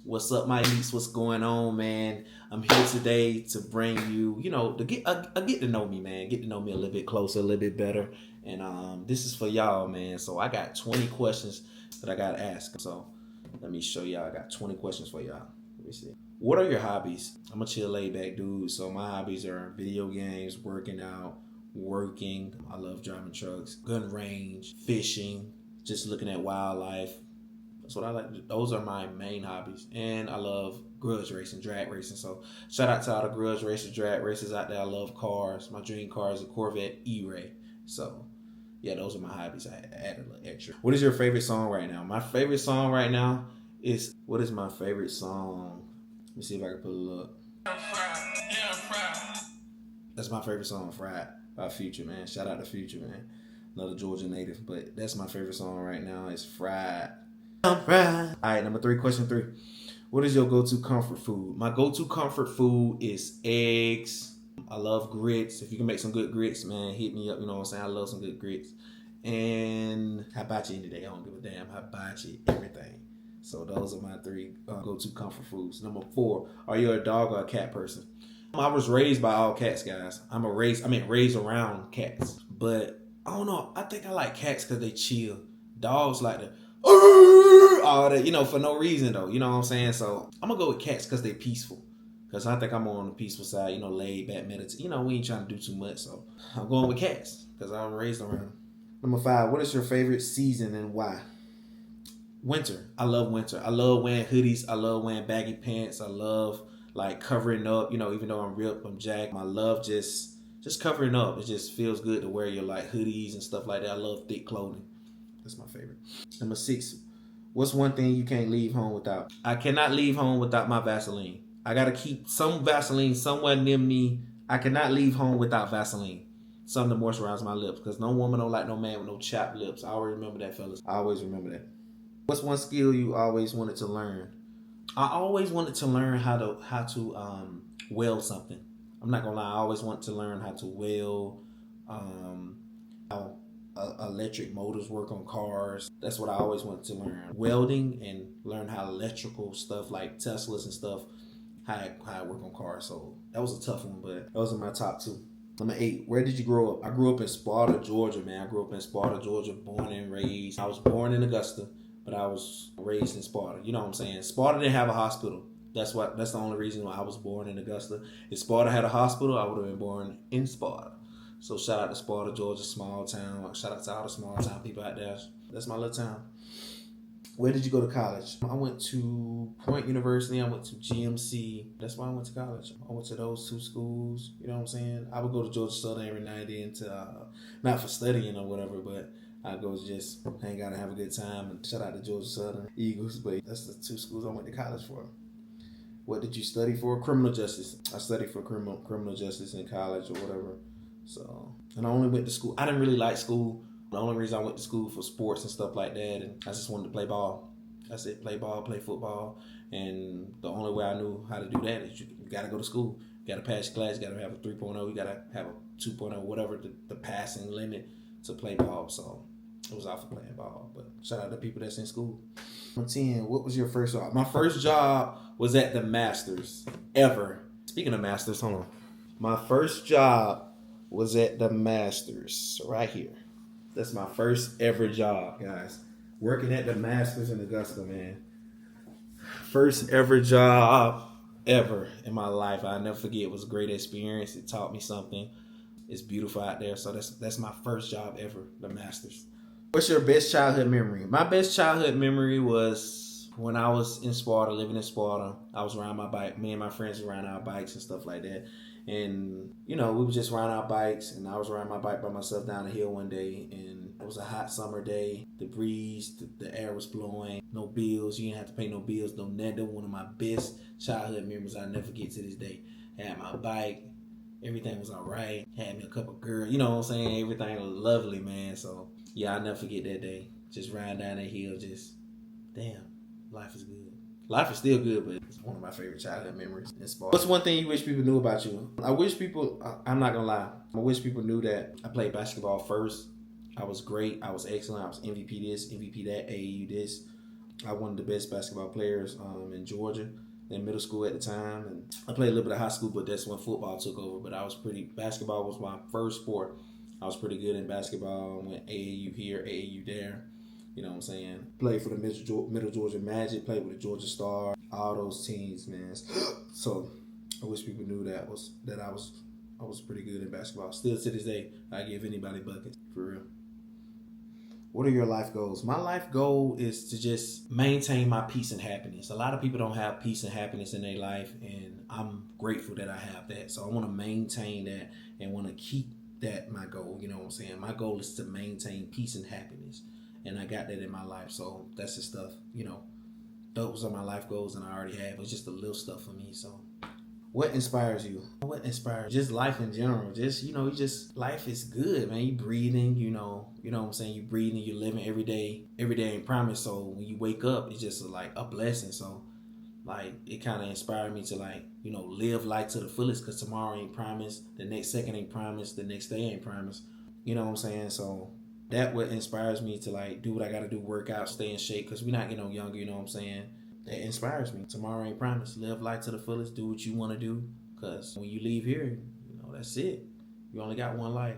What's up, my elites? What's going on, man? I'm here today to bring you, to get to know me, man. Get to know me a little bit closer, a little bit better. And this is for y'all, man. So I got 20 questions that I got to ask. So let me show y'all. I got 20 questions for y'all. Let me see. What are your hobbies? I'm a chill, laid back dude. So my hobbies are video games, working out, working. I love driving trucks, gun range, fishing, just looking at wildlife. That's what I like to do. Those are my main hobbies. And I love grudge racing, drag racing. So shout out to all the grudge racers, drag racers out there. I love cars. My dream car is a Corvette E-Ray. So yeah, those are my hobbies. I added a little extra. What is your favorite song right now? My favorite song right now is, what is my favorite song? Let me see if I can pull it up. That's my favorite song, Fried, by Future, man. Shout out to Future, man. Another Georgia native. But that's my favorite song right now. It's Fried. All right, number 3, question 3. What is your go-to comfort food? My go-to comfort food is eggs. I love grits. If you can make some good grits, man, hit me up. You know what I'm saying? I love some good grits. And hibachi any day. I don't give a damn. Hibachi, everything. So those are my 3 go-to comfort foods. Number 4, are you a dog or a cat person? I was raised by all cats, guys. Raised around cats. But I don't know. I think I like cats because they chill. Dogs like to all that, for no reason though. You know what I'm saying? So I'm gonna go with cats because they peaceful. Because I think I'm more on the peaceful side, laid back, meditate. We ain't trying to do too much, so I'm going with cats because I was raised around them. Number 5, what is your favorite season and why? Winter. I love winter. I love wearing hoodies. I love wearing baggy pants. I love covering up. Even though I'm ripped, I'm jacked. I love just covering up. It just feels good to wear your hoodies and stuff like that. I love thick clothing. That's my favorite. Number 6, what's one thing you can't leave home without? I cannot leave home without my Vaseline. I gotta keep some Vaseline somewhere near me. I cannot leave home without Vaseline. Something to moisturize my lips, because no woman don't like no man with no chapped lips. I always remember that, fellas. I always remember that. What's one skill you always wanted to learn? I always wanted to learn how to weld something. I'm not gonna lie. I always wanted to learn how to weld. How electric motors work on cars. That's what I always wanted to learn. Welding, and learn how electrical stuff like Teslas and stuff, how it work on cars. So that was a tough one, but those are my top 2. Number 8, where did you grow up? I grew up in Sparta, Georgia, man. I grew up in Sparta, Georgia, born and raised. I was born in Augusta, but I was raised in Sparta. You know what I'm saying? Sparta didn't have a hospital. That's the only reason why I was born in Augusta. If Sparta had a hospital, I would have been born in Sparta. So shout out to Sparta, Georgia, small town. Shout out to all the small town people out there. That's my little town. Where did you go to college? I went to Point University. I went to GMC. That's why I went to college. I went to those 2 schools. You know what I'm saying? I would go to Georgia Southern every now and then not for studying or whatever, but I go just hang out and have a good time. And shout out to Georgia Southern Eagles. But that's the 2 schools I went to college for. What did you study for? Criminal justice. I studied for criminal justice in college or whatever. So, and I only went to school. I didn't really like school. The only reason I went to school for sports and stuff like that, and I just wanted to play ball. That's it, play ball, play football. And the only way I knew how to do that is you got to go to school. You got to pass your class. You got to have a 3.0. You got to have a 2.0, whatever the passing limit to play ball. So it was out for playing ball. But shout out to people that's in school. Number 10, what was your first job? My first job was at the Masters ever. Speaking of Masters, hold on. My first job was at the Masters right here. That's my first ever job, guys. Working at the Masters in Augusta, man. First ever job ever in my life. I'll never forget. It was a great experience. It taught me something. It's beautiful out there. So that's my first job ever, the Masters. What's your best childhood memory? My best childhood memory was when I was in Sparta, living in Sparta. I was riding my bike. Me and my friends were riding our bikes and stuff like that. And, we would just ride our bikes, and I was riding my bike by myself down the hill one day, and it was a hot summer day. The breeze, the air was blowing, no bills. You didn't have to pay no bills, no nothing. One of my best childhood memories I'll never forget to this day. Had my bike, everything was all right. Had me a couple girls, you know what I'm saying? Everything was lovely, man. So, yeah, I'll never forget that day. Just riding down that hill, damn, life is good. Life is still good, but it's one of my favorite childhood memories. What's one thing you wish people knew about you? I'm not gonna lie. I wish people knew that I played basketball first. I was great. I was excellent. I was MVP this, MVP that, AAU this. I was one of the best basketball players in Georgia in middle school at the time, and I played a little bit of high school, but that's when football took over. But basketball was my first sport. I was pretty good in basketball. I went AAU here, AAU there. You know what I'm saying? Played for the Middle Georgia Magic, played with the Georgia Star, all those teams, man. So I wish people knew that I was pretty good in basketball. Still to this day, I give anybody buckets, for real. What are your life goals? My life goal is to just maintain my peace and happiness. A lot of people don't have peace and happiness in their life, and I'm grateful that I have that. So I want to maintain that and want to keep that my goal. You know what I'm saying? My goal is to maintain peace and happiness, and I got that in my life. So that's the stuff, those are my life goals, and I already have. It's just the little stuff for me. So what inspires you? What inspires you? Just life in general. Life is good, man. You breathing, you know what I'm saying? You breathing, you living every day ain't promised. So when you wake up, it's just like a blessing. So like it kind of inspired me to live life to the fullest, because tomorrow ain't promised, the next second ain't promised, the next day ain't promised. You know what I'm saying? So that what inspires me to do what I got to do, work out, stay in shape, because we're not getting no younger, you know what I'm saying? That inspires me. Tomorrow ain't promised. Live life to the fullest. Do what you want to do, because when you leave here, that's it. You only got one life.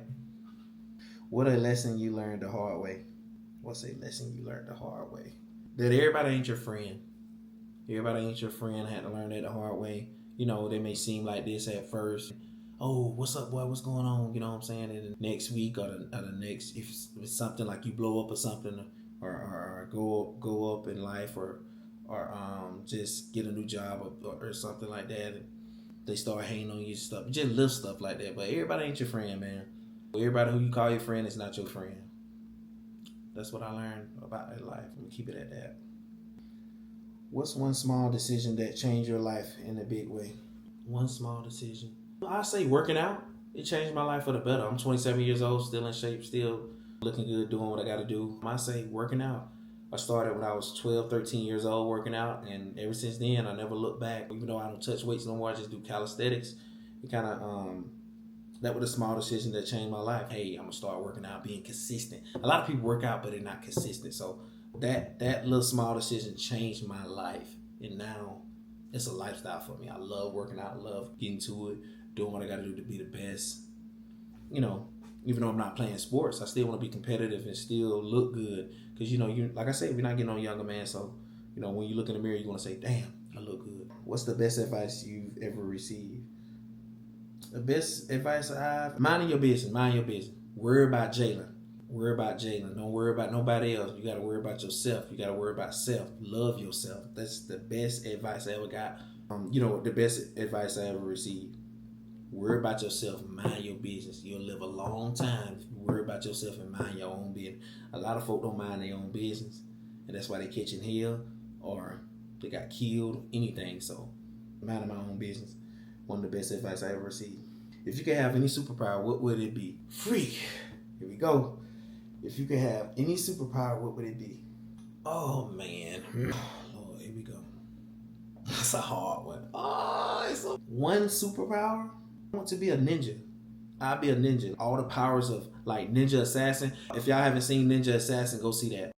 What a lesson you learned the hard way? What's a lesson you learned the hard way? That everybody ain't your friend. Everybody ain't your friend. I had to learn that the hard way. They may seem like this at first. Oh, what's up, boy? What's going on? You know what I'm saying? And the next week or the next, if it's something like you blow up or something, or go up in life, or just get a new job or something like that, and they start hating on you and stuff. Just little stuff like that. But everybody ain't your friend, man. Everybody who you call your friend is not your friend. That's what I learned about that life. I'm going to keep it at that. What's one small decision that changed your life in a big way? One small decision. I say working out. It changed my life for the better. I'm 27 years old, still in shape, still looking good, doing what I got to do. I say working out. I started when I was 12, 13 years old working out, and ever since then, I never looked back. Even though I don't touch weights no more, I just do calisthenics. It kind of, that was a small decision that changed my life. Hey, I'm going to start working out, being consistent. A lot of people work out, but they're not consistent. So that little small decision changed my life, and now it's a lifestyle for me. I love working out, I love getting to it, doing what I got to do to be the best. Even though I'm not playing sports, I still want to be competitive and still look good. Because, like I said, we're not getting no younger, man. So, when you look in the mirror, you want to say, damn, I look good. What's the best advice you've ever received? The best advice mind your business. Mind your business. Worry about Jalen. Worry about Jalen. Don't worry about nobody else. You got to worry about yourself. You got to worry about self. Love yourself. That's the best advice I ever got. The best advice I ever received. Worry about yourself, mind your business. You'll live a long time if you worry about yourself and mind your own business. A lot of folk don't mind their own business, and that's why they catching hell or they got killed, anything. So, minding my own business. One of the best advice I ever received. If you could have any superpower, what would it be? Freak. Here we go. If you could have any superpower, what would it be? Oh, man. Lord, here we go. That's a hard one. One superpower? I want to be a ninja. I'll be a ninja. All the powers of Ninja Assassin. If y'all haven't seen Ninja Assassin, go see that.